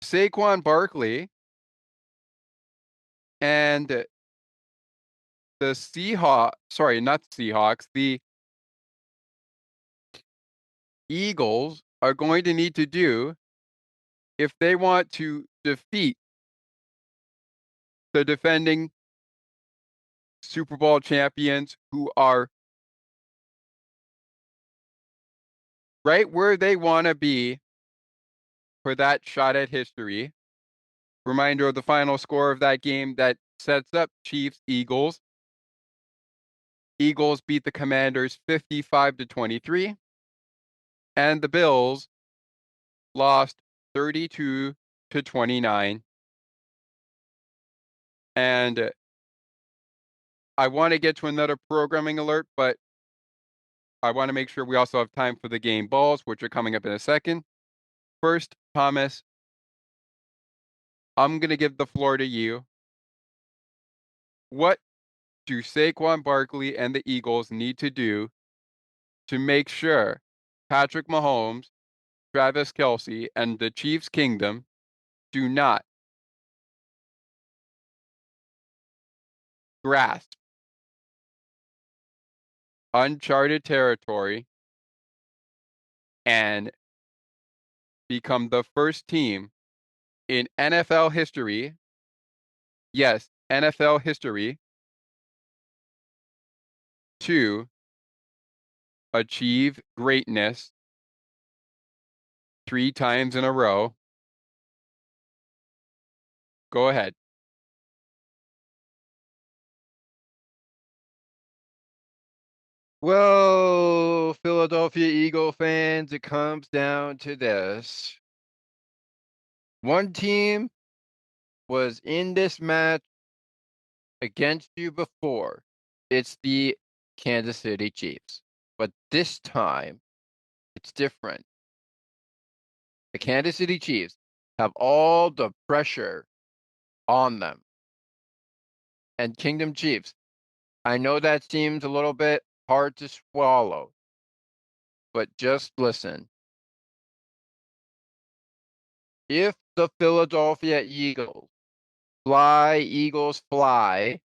[SPEAKER 1] Saquon Barkley and the the Eagles are going to need to do if they want to defeat the defending Super Bowl champions who are right where they want to be for that shot at history? Reminder of the final score of that game that sets up Chiefs-Eagles. Eagles beat the Commanders 55-23, and the Bills lost 32-29. And I want to get to another programming alert, but I want to make sure we also have time for the game balls, which are coming up in a second. First, Thomas, I'm going to give the floor to you. What do Saquon Barkley and the Eagles need to do to make sure Patrick Mahomes, Travis Kelce, and the Chiefs Kingdom do not grasp uncharted territory and become the first team in NFL history, yes, NFL history, to achieve greatness 3 times in a row? Go ahead.
[SPEAKER 4] Well, Philadelphia Eagle fans, it comes down to this. One team was in this match against you before. It's the Kansas City Chiefs. But this time, it's different. The Kansas City Chiefs have all the pressure on them. And Kingdom Chiefs, I know that seems a little bit hard to swallow, but just listen. If the Philadelphia Eagles fly,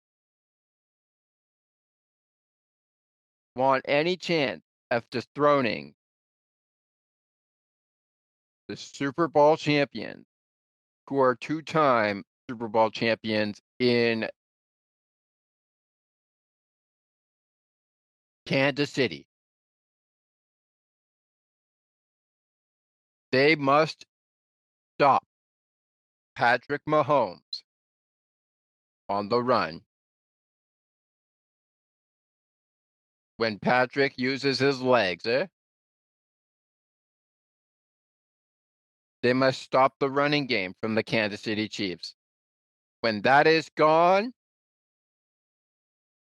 [SPEAKER 4] want any chance of dethroning the Super Bowl champions, who are 2-time Super Bowl champions in Kansas City, they must stop Patrick Mahomes on the run. When Patrick uses his legs, they must stop the running game from the Kansas City Chiefs. When that is gone,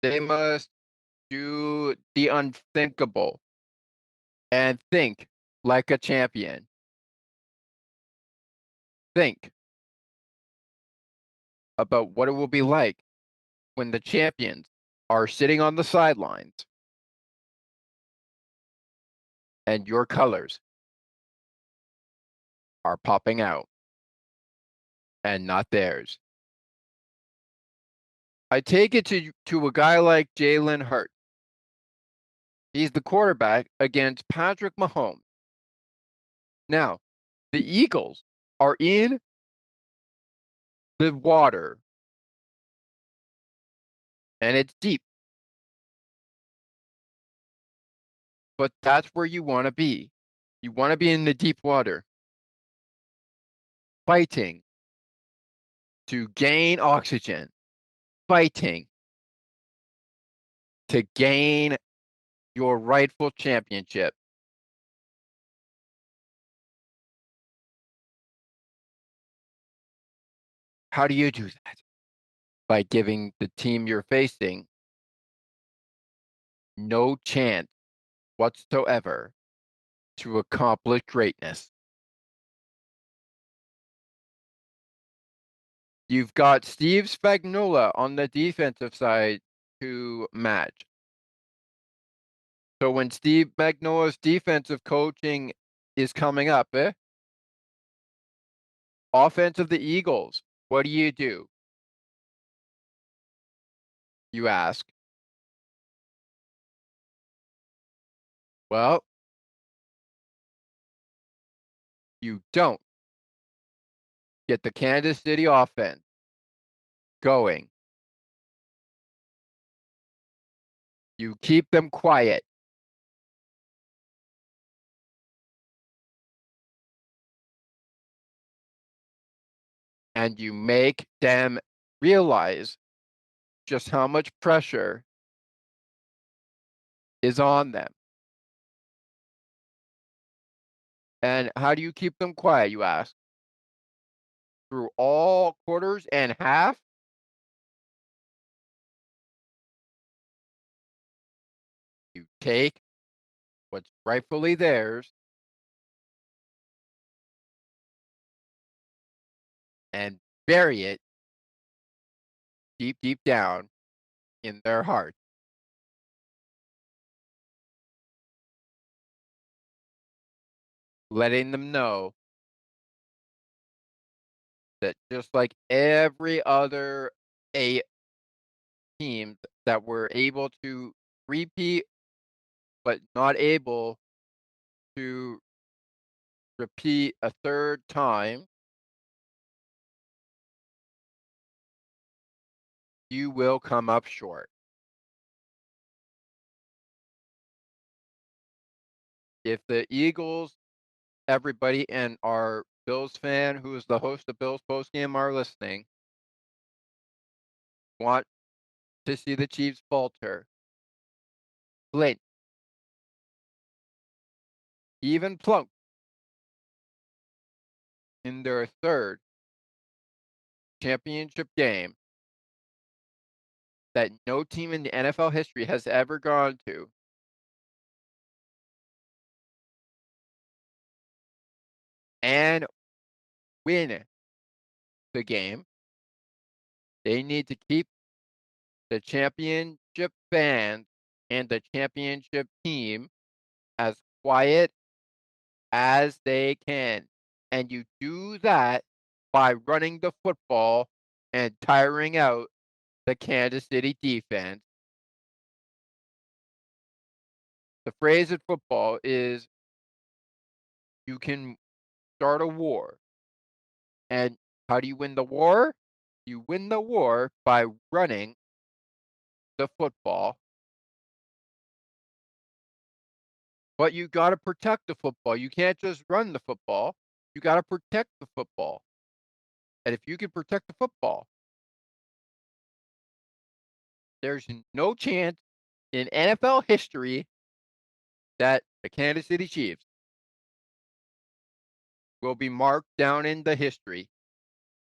[SPEAKER 4] they must do the unthinkable and think like a champion. Think about what it will be like when the champions are sitting on the sidelines and your colors are popping out and not theirs. I take it to a guy like Jalen Hurts. He's the quarterback against Patrick Mahomes. Now, the Eagles are in the water and it's deep. But that's where you want to be. You want to be in the deep water, fighting to gain oxygen, fighting to gain your rightful championship. How do you do that? By giving the team you're facing no chance whatsoever to accomplish greatness. You've got Steve Spagnuolo on the defensive side to match. So when Steve Spagnuolo's defensive coaching is coming up, offense of the Eagles, what do? You ask. Well, you don't get the Kansas City offense going. You keep them quiet. And you make them realize just how much pressure is on them. And how do you keep them quiet, you ask? Through all quarters and half? You take what's rightfully theirs and bury it deep, deep down in their heart. Letting them know that just like every other team that were able to repeat but not able to repeat a third time, you will come up short. If the Eagles, everybody, and our Bills fan who is the host of Bills postgame are listening, want to see the Chiefs falter, blink, even plunk in their third championship game that no team in the NFL history has ever gone to, and win the game, they need to keep the championship fans and the championship team as quiet as they can. And you do that by running the football and tiring out the Kansas City defense. The phrase in football is you can start a war. And how do you win the war? You win the war by running the football. But you got to protect the football. You can't just run the football. You got to protect the football. And if you can protect the football, there's no chance in NFL history that the Kansas City Chiefs will be marked down in the history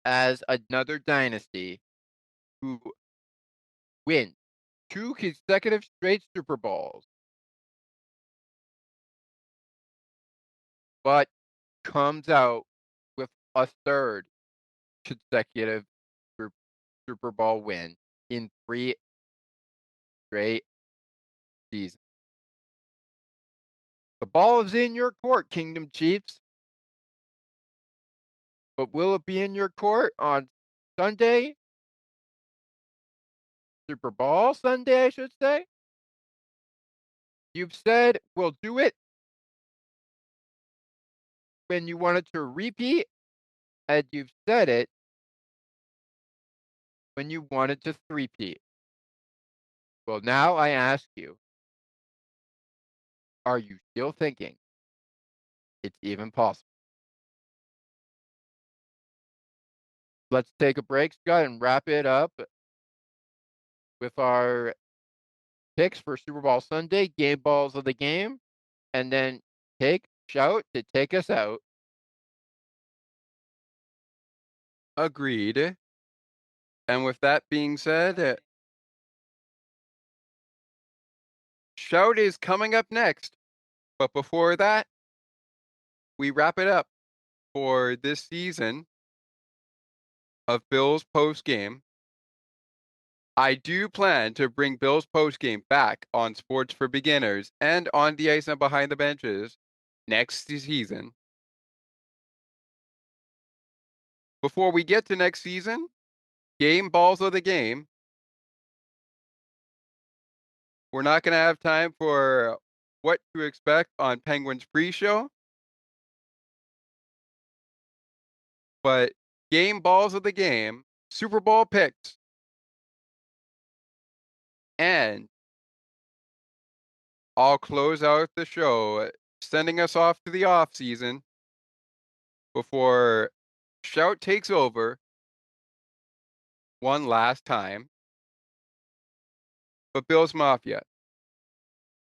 [SPEAKER 4] as another dynasty who wins 2 consecutive straight Super Bowls, but comes out with a third consecutive Super Bowl win in 3 straight seasons. The ball is in your court, Kingdom Chiefs. But will it be in your court on Sunday? Super Bowl Sunday, I should say. You've said we'll do it when you wanted to repeat, and you've said it when you wanted to three-peat. Well, now I ask you, are you still thinking it's even possible? Let's take a break, Scott, and wrap it up with our picks for Super Bowl Sunday, game balls of the game, and then shout to take us out.
[SPEAKER 1] Agreed. And with that being said, Shout is coming up next. But before that, we wrap it up for this season of Bills postgame. I do plan to bring Bills postgame back on Sports for Beginners and on the ice and behind the benches next season. Before we get to next season, game balls of the game. We're not going to have time for what to expect on Penguins pre-show. But game balls of the game, Super Bowl picks, and I'll close out the show, sending us off to the off season before Shout takes over one last time. But Bills Mafia,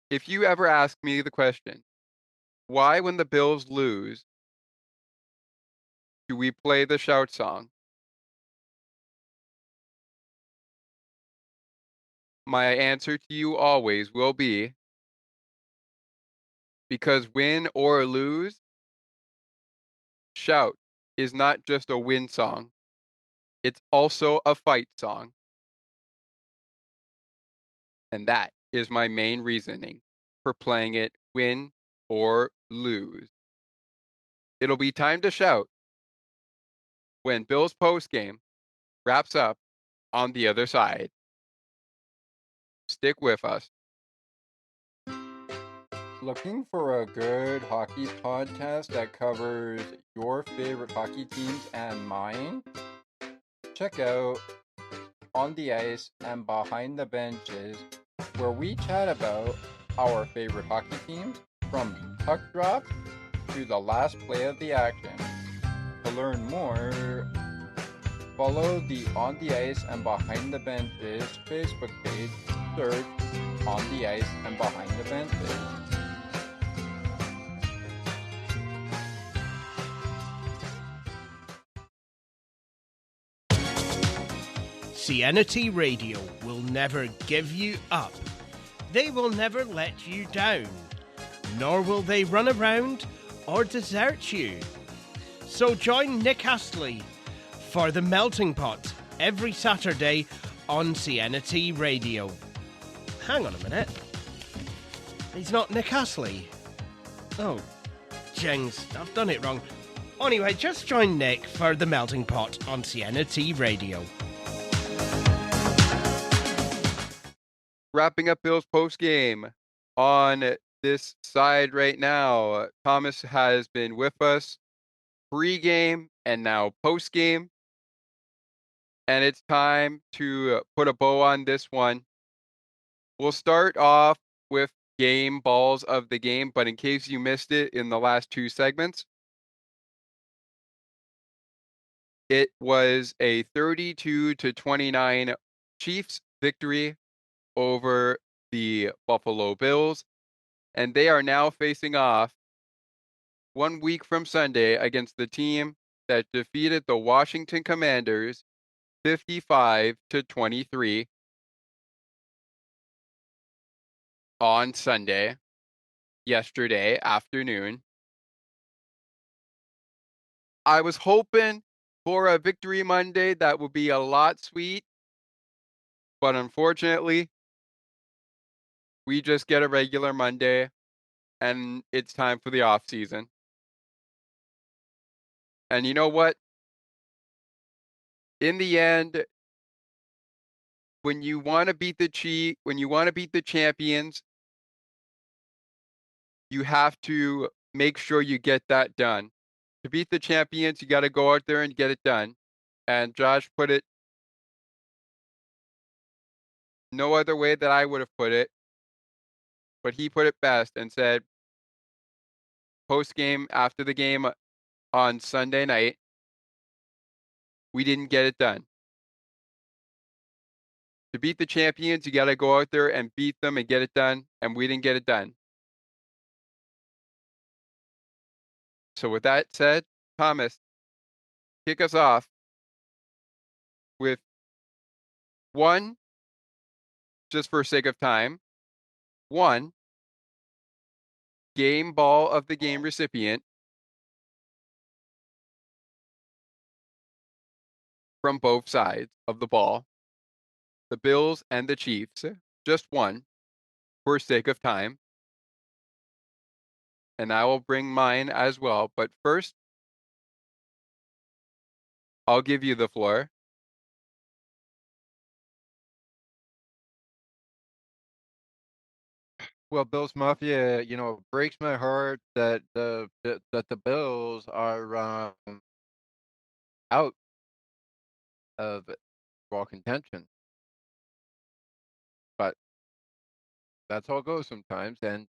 [SPEAKER 1] if you ever ask me the question, why when the Bills lose do we play the Shout song? My answer to you always will be because win or lose, Shout is not just a win song. It's also a fight song. And that is my main reasoning for playing it win or lose. It'll be time to shout when Bill's postgame wraps up on the other side. Stick with us.
[SPEAKER 4] Looking for a good hockey podcast that covers your favorite hockey teams and mine? Check out On the Ice and Behind the Benches, where we chat about our favorite hockey teams from puck drop to the last play of the action. To learn more, follow the On the Ice and Behind the Benches Facebook page. Search On the Ice and Behind the Benches.
[SPEAKER 5] CNT Radio will never give you up. They will never let you down. Nor will they run around or desert you. So join Nick Astley for The Melting Pot every Saturday on CNT Radio. Hang on a minute. He's not Nick Astley. Oh, jings, I've done it wrong. Anyway, just join Nick for The Melting Pot on CNT Radio.
[SPEAKER 1] Wrapping up Bills post game on this side right now. Thomas has been with us pre-game and now post-game. And it's time to put a bow on this one. We'll start off with game balls of the game, but in case you missed it in the last two segments, it was a 32-29 Chiefs victory over the Buffalo Bills, and they are now facing off 1 week from Sunday against the team that defeated the Washington Commanders 55-23 on Sunday, yesterday afternoon. I was hoping for a victory Monday that would be a lot sweet, but unfortunately, we just get a regular Monday, and it's time for the off season. And you know what? In the end, when you want to beat the champions, you have to make sure you get that done. To beat the champions, you got to go out there and get it done. And Josh put it no other way that I would have put it, but he put it best and said, post game, after the game on Sunday night, we didn't get it done. To beat the champions, you got to go out there and beat them and get it done, and we didn't get it done. So with that said, Thomas, kick us off with one, just for sake of time, one game ball of the game recipient from both sides of the ball, the Bills and the Chiefs, just one, for sake of time. And I will bring mine as well. But first, I'll give you the floor.
[SPEAKER 4] Well, Bills Mafia, it breaks my heart that the Bills are out of ball contention, but that's how it goes sometimes. And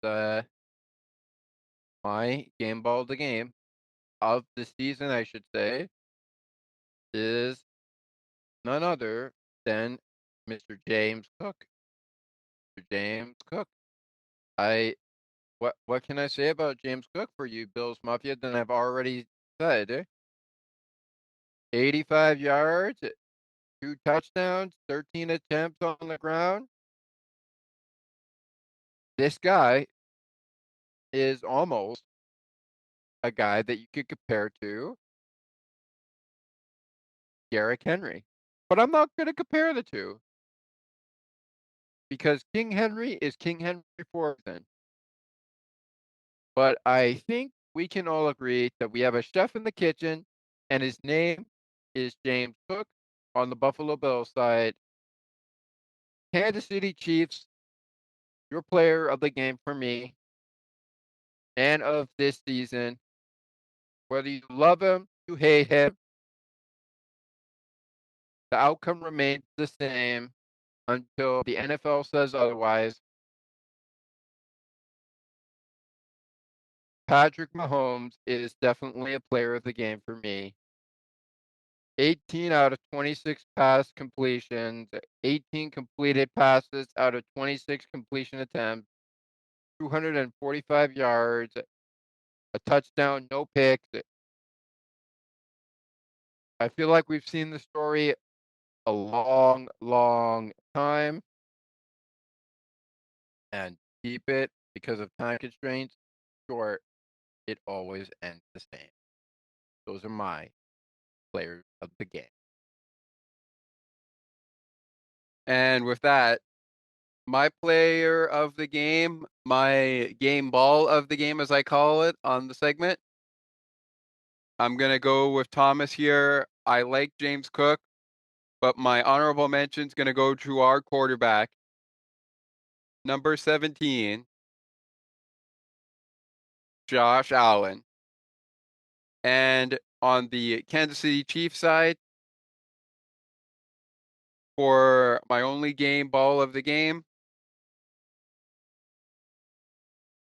[SPEAKER 4] my game ball of the game of the season, I should say, is none other than Mr. James Cook. Mr. James Cook. What can I say about James Cook for you, Bills Mafia, than I've already said? 85 yards, 2 touchdowns, 13 attempts on the ground. This guy is almost a guy that you could compare to Derrick Henry. But I'm not going to compare the two because King Henry is King Henry for a reason. But I think we can all agree that we have a chef in the kitchen, and his name is James Cook on the Buffalo Bills side. Kansas City Chiefs, your player of the game for me. and of this season. Whether you love him, you hate him, the outcome remains the same until the NFL says otherwise. Patrick Mahomes is definitely a player of the game for me. 18 out of 26 pass completions, 18 completed passes out of 26 completion attempts, 245 yards, a touchdown, no picks. I feel like we've seen the story a long, long time, and keep it because of time constraints short, it always ends the same. Those are my players of the game.
[SPEAKER 1] And with that, my player of the game, my game ball of the game, as I call it on the segment, I'm going to go with Thomas here. I like James Cook, but my honorable mention is going to go to our quarterback, number 17, Josh Allen. And on the Kansas City Chiefs side, for my only game ball of the game,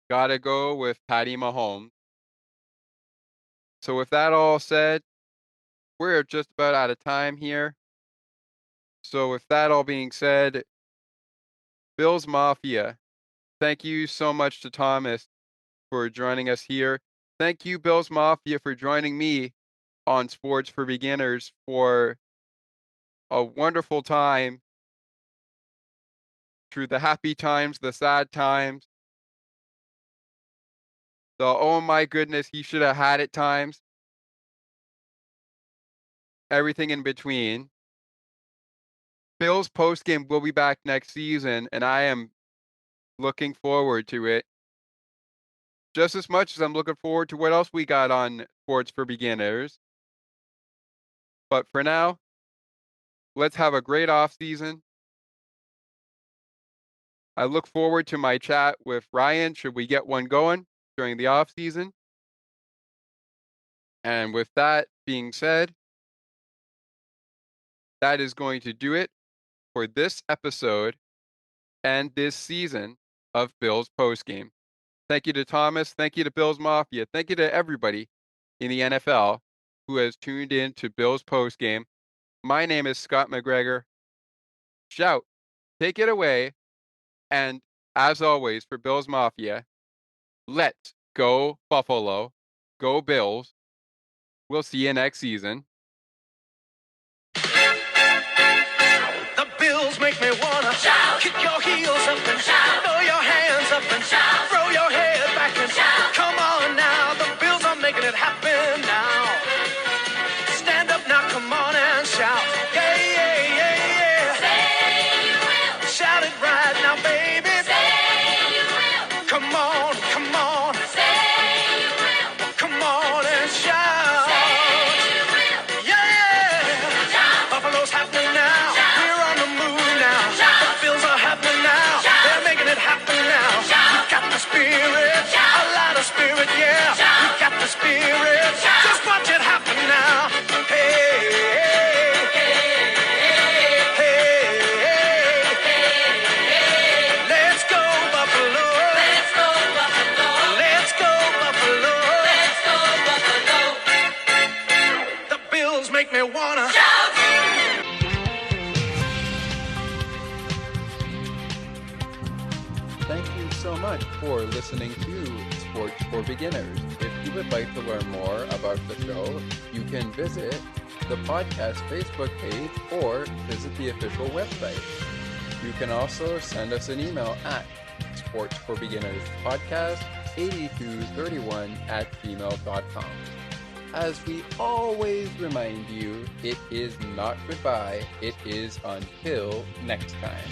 [SPEAKER 1] gotta go with Patty Mahomes. So with that all said, we're just about out of time here. So with that all being said, Bills Mafia, thank you so much to Thomas for joining us here. Thank you, Bills Mafia, for joining me on Sports for Beginners for a wonderful time through the happy times, the sad times, the oh my goodness, he should have had it times, everything in between. Bills postgame will be back next season, and I am looking forward to it just as much as I'm looking forward to what else we got on Sports for Beginners. But for now, let's have a great off season. I look forward to my chat with Ryan should we get one going during the off season. And with that being said, that is going to do it for this episode and this season of Bills Postgame. Thank you to Thomas. Thank you to Bills Mafia. Thank you to everybody in the NFL who has tuned in to Bills Postgame. My name is Scott McGregor. Shout, take it away. And as always, for Bills Mafia, let's go Buffalo. Go Bills. We'll see you next season.
[SPEAKER 5] The Bills make me wanna shout. Kick your heels up and shout. Throw your hands up and shout. Throw your head back and shout. Come on now, the Bills are making it happen now. Stand up now, come on and shout. Yeah, yeah, yeah, yeah. Say you will. Shout it right now, baby. Say you will. Come on, come on. Say you will. Come on and shout. Say you will. Yeah. Shout. Buffalo's happening now. Shout. We're on the move now. Shout. The Bills are happening now. Shout. They're making it happen now. Shout. We got the spirit. Shout. A lot of spirit, yeah. Shout. We got the spirit. Shout. Just watch it happen now. Hey, hey, hey, hey, hey, hey. Let's go Buffalo. Let's go Buffalo. Let's go Buffalo. Let's go Buffalo. The Bills make me wanna shout.
[SPEAKER 1] Thank you so much for listening to Sports for Beginners. If you would like to learn more about the show, you can visit the podcast Facebook page or visit the official website. You can also send us an email at sportsforbeginnerspodcast8231@gmail.com. As we always remind you, it is not goodbye, it is until next time.